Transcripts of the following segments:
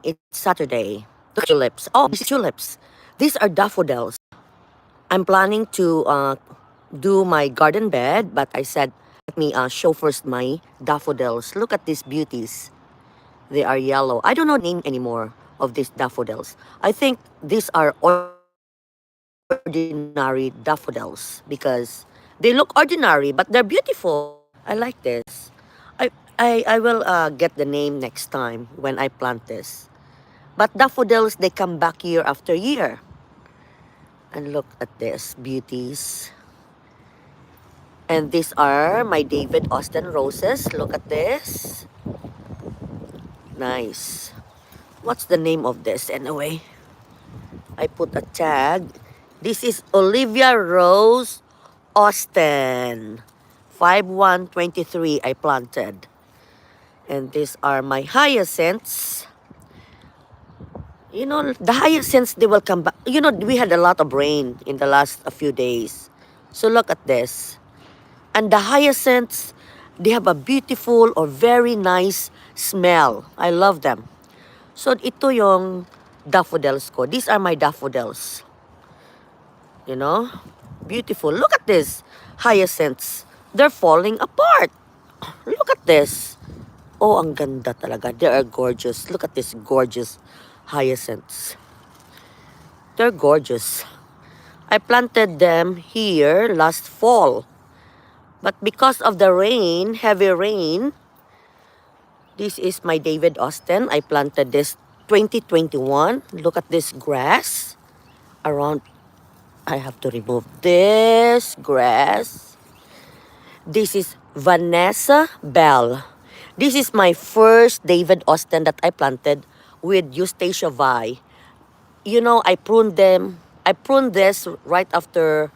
It's Saturday. Look at tulips. Oh, these tulips. These are daffodils. I'm planning to do my garden bed, but I said, let me show first my daffodils. Look at these beauties. They are yellow. I don't know the name anymore of these daffodils. I think these are ordinary daffodils because they look ordinary, but they're beautiful. I like this. I will get the name next time when I plant this. But daffodils, they come back year after year. And look at this, beauties. And these are my David Austin roses. Look at this. Nice. What's the name of this anyway? I put a tag. This is Olivia Rose Austin. 5123 I planted. And these are my hyacinths. You know, the hyacinths, they will come back. You know, we had a lot of rain in the last few days. So look at this. And the hyacinths, they have a beautiful or very nice smell. I love them. So ito yung daffodils ko. These are my daffodils. You know? Beautiful. Look at this. Hyacinths. They're falling apart. Look at this. Oh, ang ganda talaga. They are gorgeous. Look at this gorgeous hyacinths. They're gorgeous. I planted them here last fall. But because of the rain, heavy rain, this is my David Austin. I planted this 2021. Look at this grass around. I have to remove this grass. This is Vanessa Bell. This is my first David Austin that I planted with Eustacia Vi. You know, I pruned them. I pruned this right after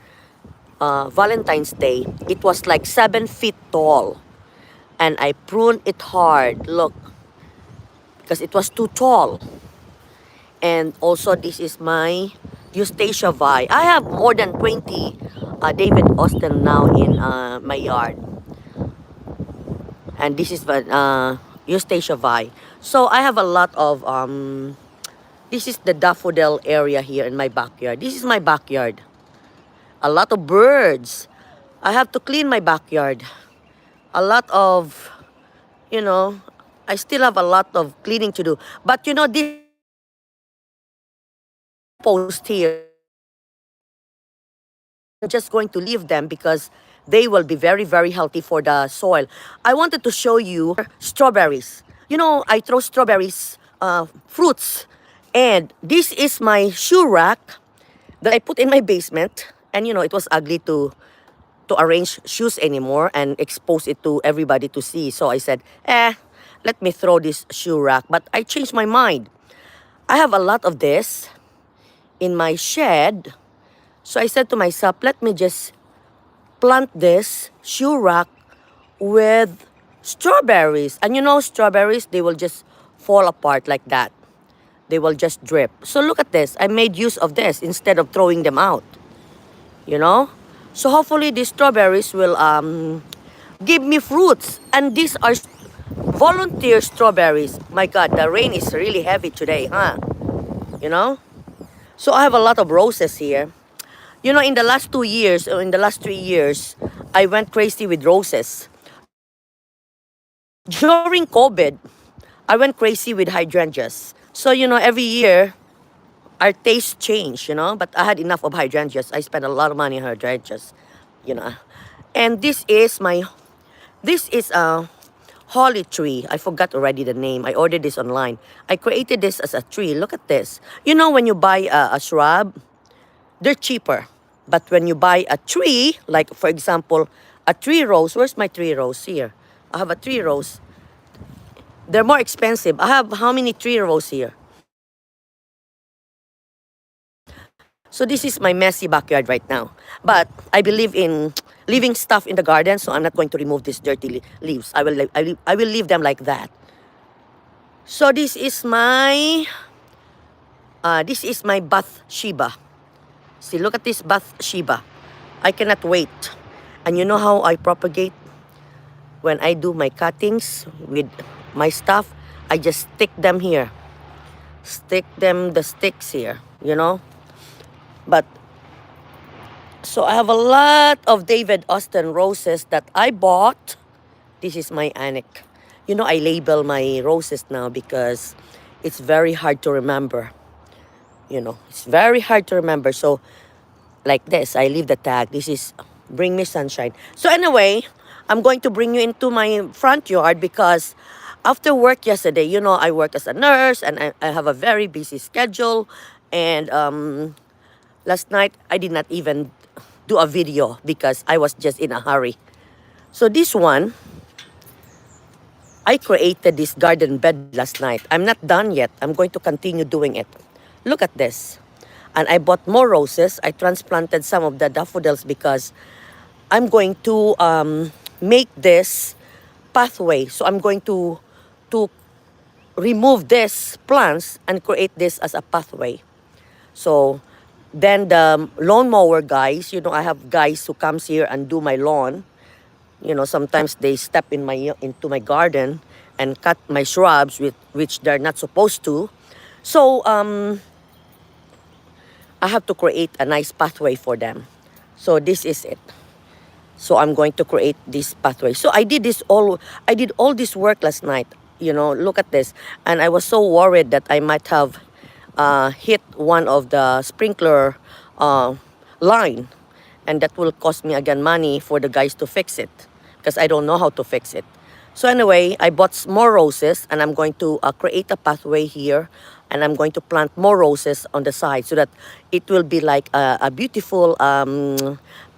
Valentine's Day. It was like 7 feet tall. And I pruned it hard. Look. Because it was too tall. And also, this is my Eustacia Vi. I have more than 20 David Austin now in my yard. And this is Eustacia Vi. So I have a lot of this is the daffodil area here in my backyard. This is my backyard. A lot of birds. I have to clean my backyard. A lot of, you know, I still have a lot of cleaning to do. But you know, this post here, I'm just going to leave them because they will be very, very healthy for the soil. I wanted to show you strawberries. You know, I throw strawberries, fruits. And this is my shoe rack that I put in my basement. And you know, it was ugly to arrange shoes anymore and expose it to everybody to see. So I said, let me throw this shoe rack. But I changed my mind. I have a lot of this in my shed. So I said to myself, let me just plant this shoe rack with strawberries. And you know, strawberries, they will just fall apart like that. They will just drip. So look at this. I made use of this instead of throwing them out. You know? So hopefully these strawberries will give me fruits. And these are volunteer strawberries. My God, the rain is really heavy today, huh? You know? So I have a lot of roses here. You know, in the last 2 years, or in the last 3 years, I went crazy with roses. During COVID, I went crazy with hydrangeas. So, you know, every year, our taste changed, you know. But I had enough of hydrangeas. I spent a lot of money on hydrangeas, you know. And this is a holly tree. I forgot already the name. I ordered this online. I created this as a tree. Look at this. You know, when you buy a shrub, they're cheaper. But when you buy a tree, like for example, a tree rose. Where's my tree rose? Here. I have a tree rose. They're more expensive. I have how many tree rose here? So this is my messy backyard right now. But I believe in leaving stuff in the garden, so I'm not going to remove these dirty leaves. I will leave them like that. So this is my Bathsheba. See, look at this Bathsheba. I cannot wait. And you know how I propagate? When I do my cuttings with my stuff, I just stick them here. Stick them the sticks here, you know. But so I have a lot of David Austin roses that I bought. This is my annex. You know, I label my roses now because it's very hard to remember. You know, it's very hard to remember. So like this, I leave the tag. This is Bring Me Sunshine. So anyway, I'm going to bring you into my front yard because after work yesterday, you know, I work as a nurse and I have a very busy schedule. And last night, I did not even do a video because I was just in a hurry. So this one, I created this garden bed last night. I'm not done yet. I'm going to continue doing it. Look at this. And I bought more roses. I transplanted some of the daffodils because I'm going to make this pathway. So I'm going to remove this plants and create this as a pathway. So then the lawnmower guys, you know, I have guys who comes here and do my lawn. You know, sometimes they step into my garden and cut my shrubs with which they're not supposed to. So I have to create a nice pathway for them. So this is it. So I'm going to create this pathway. So I did all this work last night. You know, look at this. And I was so worried that I might have hit one of the sprinkler line. And that will cost me again money for the guys to fix it. Because I don't know how to fix it. So anyway, I bought more roses. And I'm going to create a pathway here. And I'm going to plant more roses on the side so that it will be like a beautiful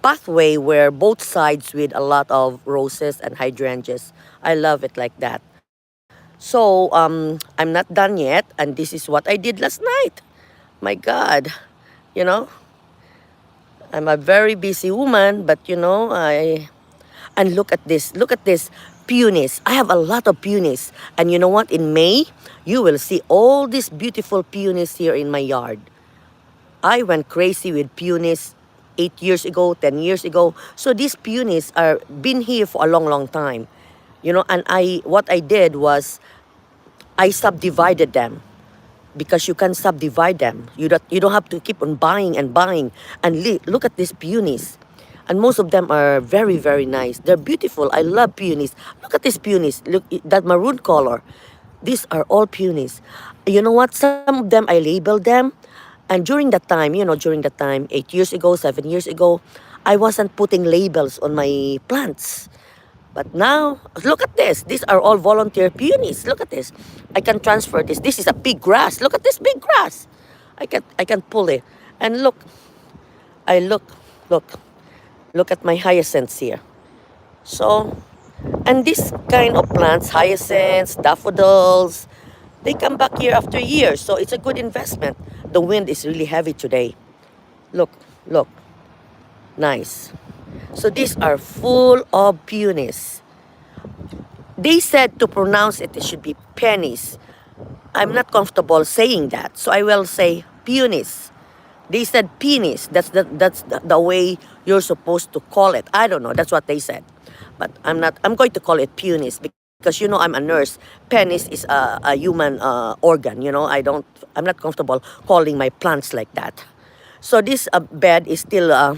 pathway where both sides with a lot of roses and hydrangeas. I love it like that. So I'm not done yet, and this is what I did last night. My God, you know, I'm a very busy woman, but you know, and look at this. Look at this. Peonies. I have a lot of peonies. And you know what? In May, you will see all these beautiful peonies here in my yard. I went crazy with peonies 8 years ago, 10 years ago. So these peonies are been here for a long, long time. You know, and what I did was I subdivided them because you can subdivide them. You don't have to keep on buying and buying. And look at these peonies. And most of them are very, very nice. They're beautiful. I love peonies. Look at these peonies. Look, that maroon color. These are all peonies. You know what? Some of them, I labeled them. And during that time, you know, 8 years ago, 7 years ago, I wasn't putting labels on my plants. But now, look at this. These are all volunteer peonies. Look at this. I can transfer this. This is a big grass. Look at this big grass. I can pull it. And look. Look. Look at my hyacinths here. So, and this kind of plants, hyacinths, daffodils, they come back year after year. So it's a good investment. The wind is really heavy today. Look. Nice. So these are full of peonies. They said to pronounce it, it should be pennies. I'm not comfortable saying that. So I will say peonies. They said peonies. That's the way you're supposed to call it. I don't know. That's what they said. But I'm going to call it peonies because you know I'm a nurse. Penis is a human organ. You know I'm not comfortable calling my plants like that. So this bed is still.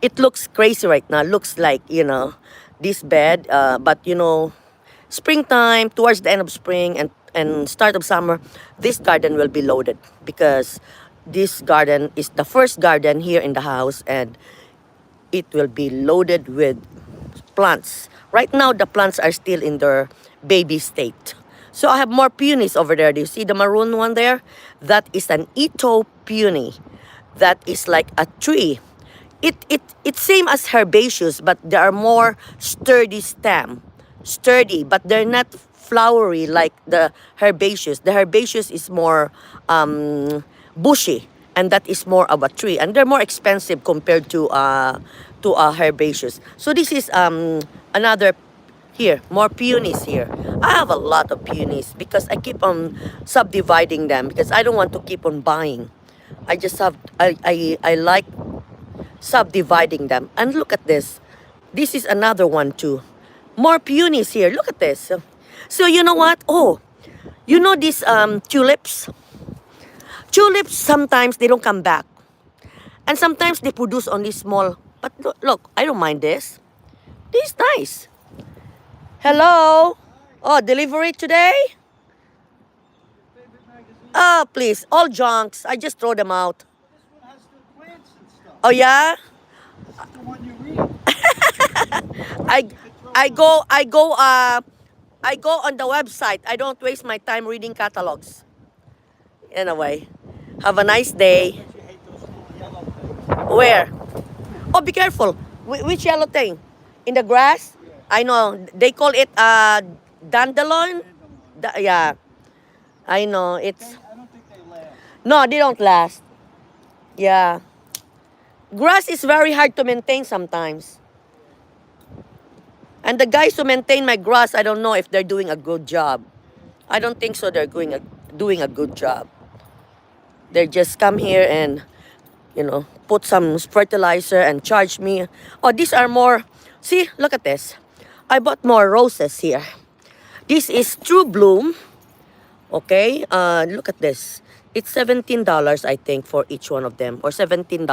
It looks crazy right now. Looks like you know this bed. But you know, springtime towards the end of spring and start of summer, this garden will be loaded because this garden is the first garden here in the house and it will be loaded with plants. Right now, the plants are still in their baby state. So I have more peonies over there. Do you see the maroon one there? That is an Ito peony. That is like a tree. It's same as herbaceous, but they are more sturdy stem. Sturdy, but they're not flowery like the herbaceous. The herbaceous is more bushy, and that is more of a tree, and they're more expensive compared to herbaceous. So this is another here, more peonies here. I have a lot of peonies because I keep on subdividing them because I don't want to keep on buying. I like subdividing them. And look at this. This is another one too. More peonies here. Look at this. So you know what? Oh, you know these tulips? Tulips, sometimes they don't come back. And sometimes they produce only small. But look, I don't mind this. This is nice. Hello? Oh, delivery today? Oh, please. All junks. I just throw them out. Oh, yeah? I I go I go I go on the website. I don't waste my time reading catalogs. Anyway, have a nice day. Where? Oh, be careful. Which yellow thing? In the grass? I know. They call it dandelion. Yeah, I know. It's no, they don't last. Yeah, grass is very hard to maintain sometimes. And the guys who maintain my grass, I don't know if they're doing a good job. I don't think so. They're doing a good job. They just come here and put some fertilizer and charge me. Oh, these are more. See, look at this. I bought more roses here. This is True Bloom. Okay, look at this. It's $17, I think, for each one of them, or $17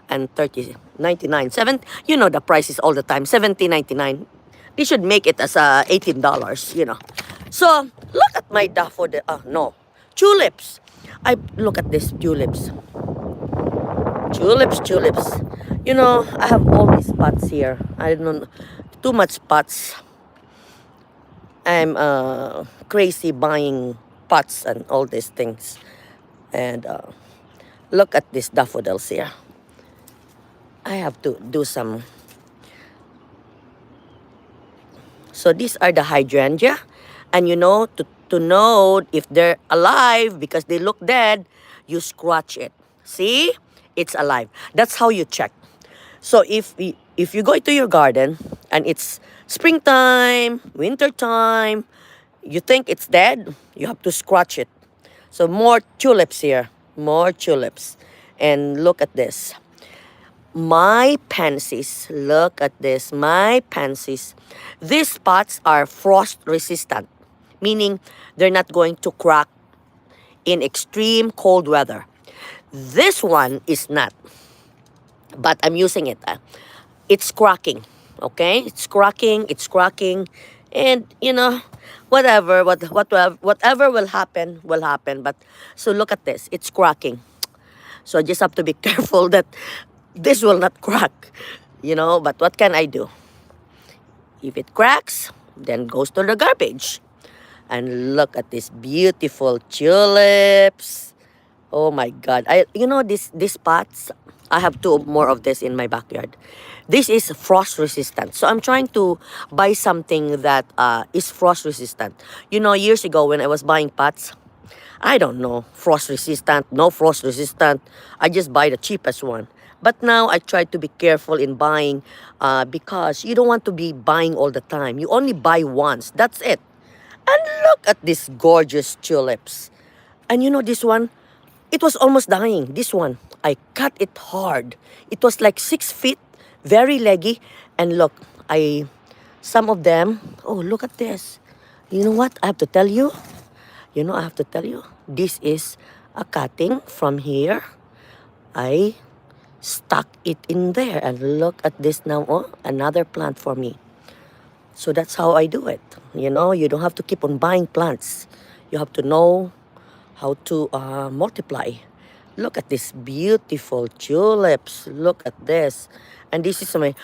and 30.99. The price is all the time 17.99. They should make it as $18. So look at my daffodil. No, tulips. I look at this tulips. Tulips. I have all these pots here. I don't know, too much pots. I'm crazy buying pots and all these things. And look at these daffodils here. I have to do some. So these are the hydrangea. And to know if they're alive, because they look dead, you scratch it. See? It's alive. That's how you check. So if you go to your garden and it's springtime, wintertime, you think it's dead, you have to scratch it. So more tulips here. More tulips. And look at this. My pansies. Look at this. My pansies. These pots are frost resistant, meaning they're not going to crack in extreme cold weather. This one is not, but I'm using it. It's cracking, okay? It's cracking, and whatever will happen will happen. But so look at this, it's cracking. So I just have to be careful that this will not crack, But what can I do? If it cracks, then goes to the garbage. And look at these beautiful tulips. Oh my God! These pots. I have two more of this in my backyard. This is frost resistant, so I'm trying to buy something that is frost resistant. Years ago when I was buying pots, I don't know frost resistant, no frost resistant. I just buy the cheapest one. But now I try to be careful in buying because you don't want to be buying all the time. You only buy once. That's it. And look at these gorgeous tulips. And this one. It was almost dying. This one, I cut it hard. It was like 6 feet, very leggy. And look, some of them, oh, look at this. You know what? I have to tell you. This is a cutting from here. I stuck it in there. And look at this now. Oh, another plant for me. So that's how I do it. You don't have to keep on buying plants. You have to know how to multiply. Look at these beautiful tulips. Look at this. And this is I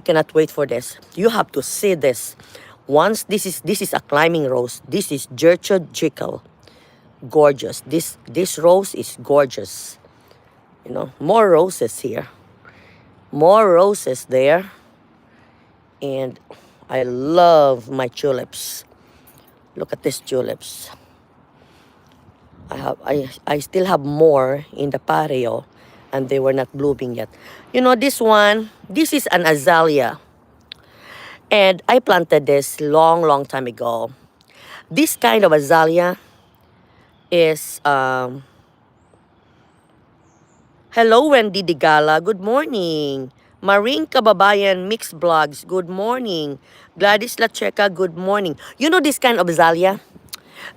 cannot wait for this. You have to see this. Once this is a climbing rose. This is Jekyll. Gorgeous. This rose is gorgeous. More roses here. More roses there. And I love my tulips. Look at these tulips. I still have more in the patio, and they were not blooming yet. This one, this is an azalea. And I planted this long time ago. This kind of azalea is, hello Wendy Digala, good morning. Maring Kababayan, Mixed Blogs, good morning. Gladys Lacheca, good morning. You know this kind of azalea?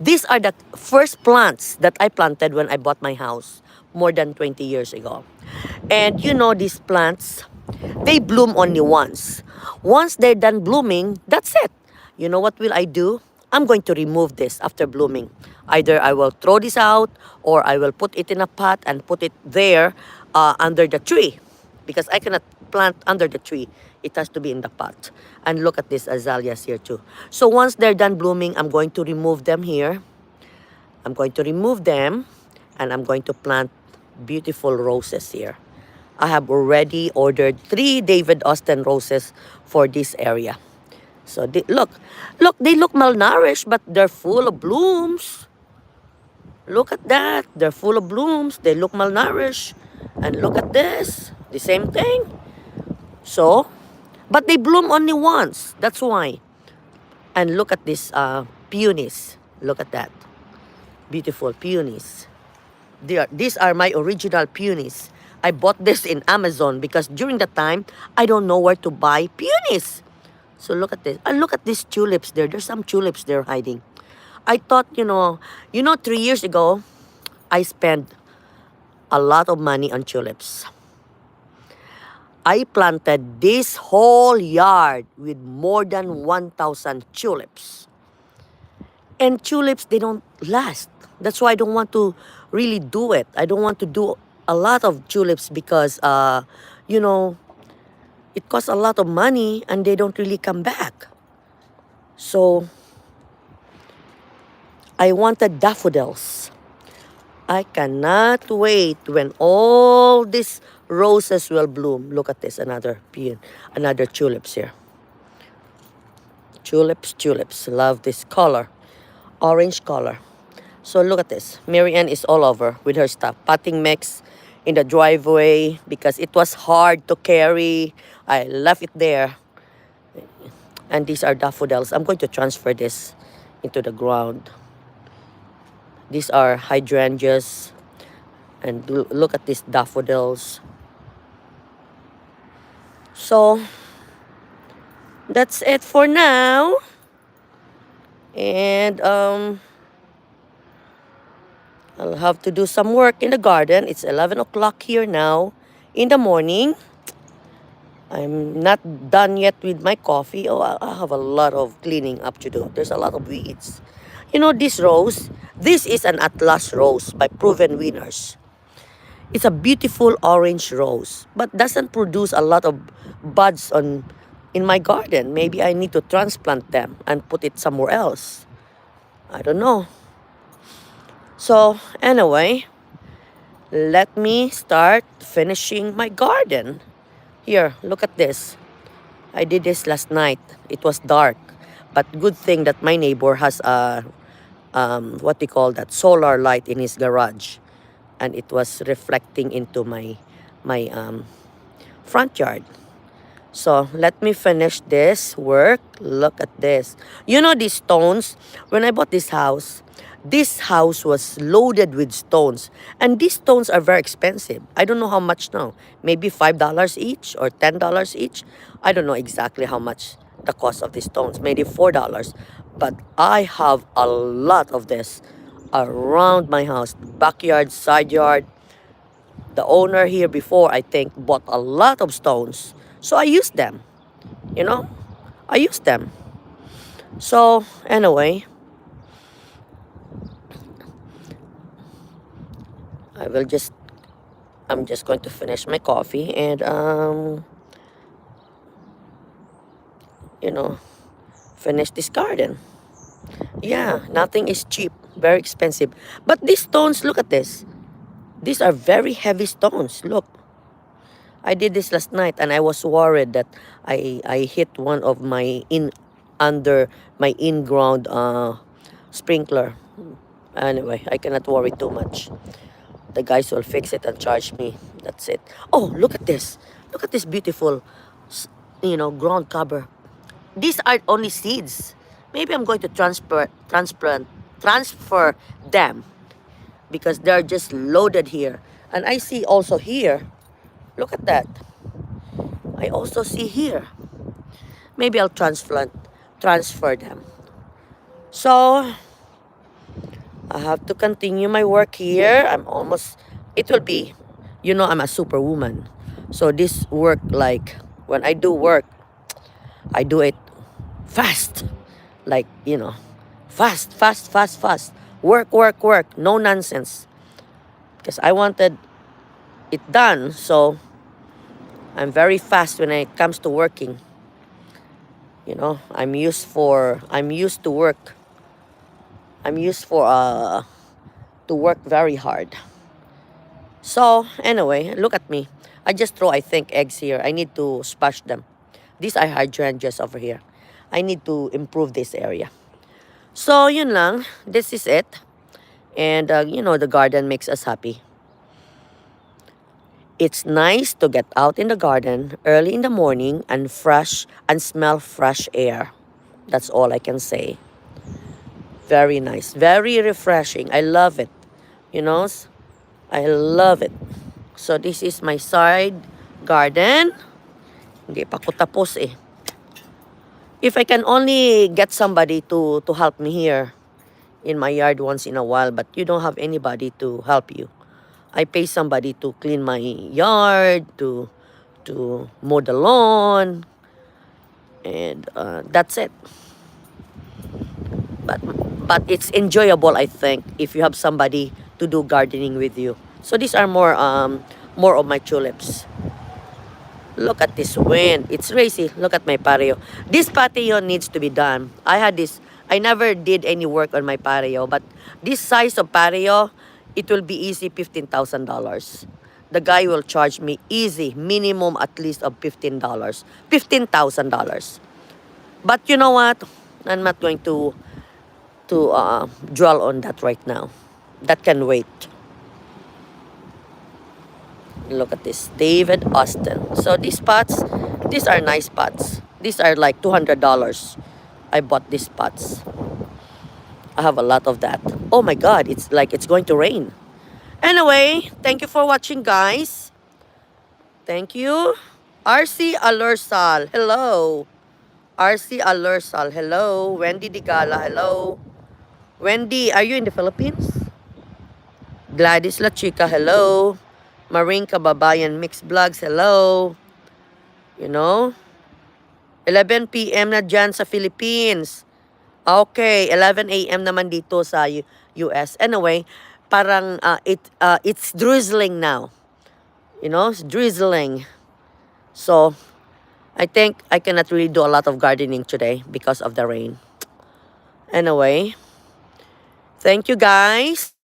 These are the first plants that I planted when I bought my house more than 20 years ago. And you know these plants, they bloom only once. Once they're done blooming, that's it. You know what will I do? I'm going to remove this after blooming. Either I will throw this out or I will put it in a pot and put it there under the tree. Because I cannot plant under the tree. It has to be in the pot. And look at these azaleas here too. So once they're done blooming, I'm going to remove them here. I'm going to remove them and I'm going to plant beautiful roses here. I have already ordered 3 David Austin roses for this area. So look, they look malnourished, but they're full of blooms. Look at that, they're full of blooms. They look malnourished. And look at this, the same thing. So, but they bloom only once. That's why. And look at this peonies. Look at that. Beautiful peonies. These are my original peonies. I bought this in Amazon because during the time, I don't know where to buy peonies. So look at this. And look at these tulips there. There's some tulips there hiding. I thought, 3 years ago, I spent a lot of money on tulips. I planted this whole yard with more than 1,000 tulips. And tulips, they don't last. That's why I don't want to really do it. I don't want to do a lot of tulips because, it costs a lot of money and they don't really come back. So, I wanted daffodils. I cannot wait when all these roses will bloom. Look at this, another tulips here. Tulips. Love this color. Orange color. So look at this. Marianne is all over with her stuff. Potting mix in the driveway because it was hard to carry. I left it there. And these are daffodils. I'm going to transfer this into the ground. These are hydrangeas. And look at these daffodils. So, that's it for now. And I'll have to do some work in the garden. It's 11 o'clock here now in the morning. I'm not done yet with my coffee. Oh, I have a lot of cleaning up to do. There's a lot of weeds. You know this rose? This is an Atlas rose by Proven Winners. It's a beautiful orange rose, but doesn't produce a lot of buds in my garden. Maybe I need to transplant them and put it somewhere else. I don't know. So anyway, let me start finishing my garden. Here, look at this. I did this last night. It was dark, but good thing that my neighbor has a solar light in his garage, and it was reflecting into my front yard. So let me finish this work. Look at this. You know these stones? When I bought this house was loaded with stones. And these stones are very expensive. I don't know how much now. Maybe $5 each or $10 each. I don't know exactly how much the cost of these stones. Maybe $4. But I have a lot of this around my house. Backyard, side yard. The owner here before, I think, bought a lot of stones. So I used them. I used them. So anyway, I'm just going to finish my coffee and finish this garden. Yeah, nothing is cheap, very expensive. But these stones, look at this. These are very heavy stones. Look. I did this last night and I was worried that I hit one of my under my in-ground sprinkler. Anyway, I cannot worry too much. The guys will fix it and charge me. That's it. Oh, look at this. Look at this beautiful, ground cover. These are only seeds. Maybe I'm going to transfer them because they're just loaded here. And I see also here, look at that. I also see here. Maybe I'll transfer them. So I have to continue my work here. It will be, I'm a superwoman. So this work, like, when I do work, I do it fast. Like, fast, fast, fast, fast. Work, work, work. No nonsense. Because I wanted it done. So I'm very fast when it comes to working. I'm used to work. I'm used for to work very hard. So anyway, look at me. I just throw, I think, eggs here. I need to splash them. These are hydrangeas over here. I need to improve this area. So yun lang. This is it. And the garden makes us happy. It's nice to get out in the garden early in the morning and smell fresh air. That's all I can say. Very nice. Very refreshing. I love it. You know, I love it. So this is my side garden. Hindi pa ko tapos eh. If I can only get somebody to help me here in my yard once in a while, but you don't have anybody to help you. I pay somebody to clean my yard, to mow the lawn, and that's it. But it's enjoyable, I think, if you have somebody to do gardening with you. So these are more of my tulips. Look at this wind. It's crazy. Look at my patio. This patio needs to be done. I never did any work on my patio, but this size of patio, it will be easy $15,000. The guy will charge me easy, minimum at least of $15. $15,000. But you know what? I'm not going to dwell on that right now. That can wait. Look at this, David Austin. So these are nice pots. These are like $200. I bought these pots. I have a lot of that. Oh my God, it's like it's going to rain. Anyway, thank you for watching, guys. Thank you. RC Alursal, hello. RC Alursal, hello. Wendy Digala, hello. Wendy, are you in the Philippines? Gladys La Chica, hello. Marine Kababayan Mixed Vlogs, hello. 11 p.m. na dyan sa Philippines. Okay, 11 a.m. naman dito sa US. Anyway, parang it's drizzling now. It's drizzling. So, I think I cannot really do a lot of gardening today because of the rain. Anyway, thank you guys.